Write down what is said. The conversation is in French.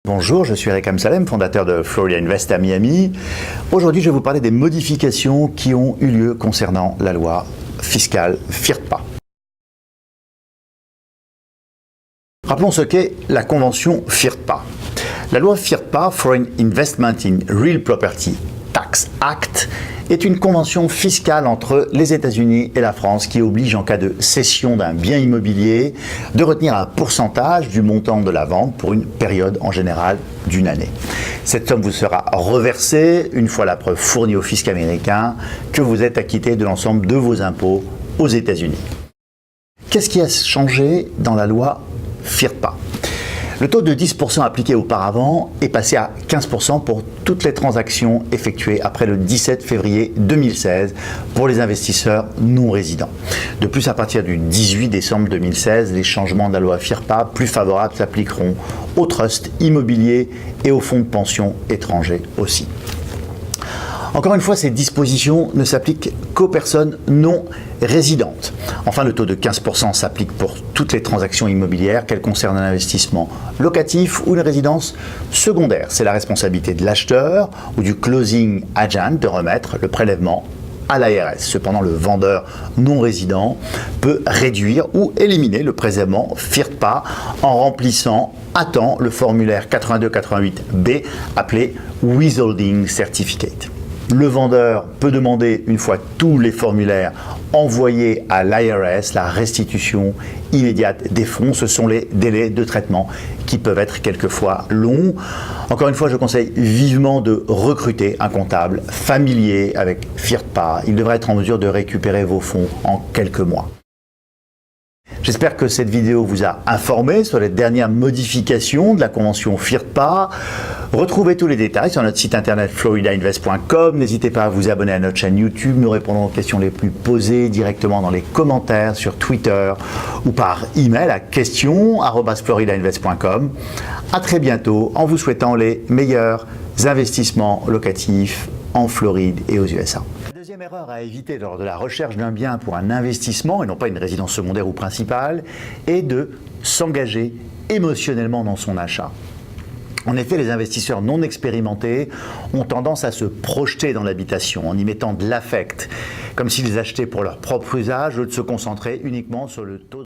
Bonjour, je suis Eric Amsalem, fondateur de Florida Invest à Miami. Aujourd'hui, je vais vous parler des modifications qui ont eu lieu concernant la loi fiscale FIRPA. Rappelons ce qu'est la convention FIRPA. La loi FIRPA, Foreign Investment in Real Property Tax Act, est une convention fiscale entre les États-Unis et la France qui oblige, en cas de cession d'un bien immobilier, de retenir un pourcentage du montant de la vente pour une période en général d'une année. Cette somme vous sera reversée une fois la preuve fournie au fisc américain que vous êtes acquitté de l'ensemble de vos impôts aux États-Unis. Qu'est-ce qui a changé dans la loi FIRPA ? Le taux de 10% appliqué auparavant est passé à 15% pour toutes les transactions effectuées après le 17 février 2016 pour les investisseurs non résidents. De plus, à partir du 18 décembre 2016, les changements de la loi FIRPA plus favorables s'appliqueront aux trusts immobiliers et aux fonds de pension étrangers aussi. Encore une fois, ces dispositions ne s'appliquent qu'aux personnes non résidentes. Enfin, le taux de 15% s'applique pour toutes les transactions immobilières, qu'elles concernent un investissement locatif ou une résidence secondaire. C'est la responsabilité de l'acheteur ou du closing agent de remettre le prélèvement à l'ARS. Cependant, le vendeur non résident peut réduire ou éliminer le prélèvement FIRPA en remplissant à temps le formulaire 8288B appelé Withholding Certificate. Le vendeur peut demander, une fois tous les formulaires envoyés à l'IRS, la restitution immédiate des fonds. Ce sont les délais de traitement qui peuvent être quelquefois longs. Encore une fois, je conseille vivement de recruter un comptable familier avec FIRPA. Il devrait être en mesure de récupérer vos fonds en quelques mois. J'espère que cette vidéo vous a informé sur les dernières modifications de la convention FIRPA. Retrouvez tous les détails sur notre site internet floridainvest.com. N'hésitez pas à vous abonner à notre chaîne YouTube. Nous répondrons aux questions les plus posées directement dans les commentaires sur Twitter ou par email à questions@floridainvest.com. À très bientôt en vous souhaitant les meilleurs investissements locatifs en Floride et aux USA. La deuxième erreur à éviter lors de la recherche d'un bien pour un investissement et non pas une résidence secondaire ou principale est de s'engager émotionnellement dans son achat. En effet, les investisseurs non expérimentés ont tendance à se projeter dans l'habitation en y mettant de l'affect, comme s'ils achetaient pour leur propre usage, au lieu de se concentrer uniquement sur le taux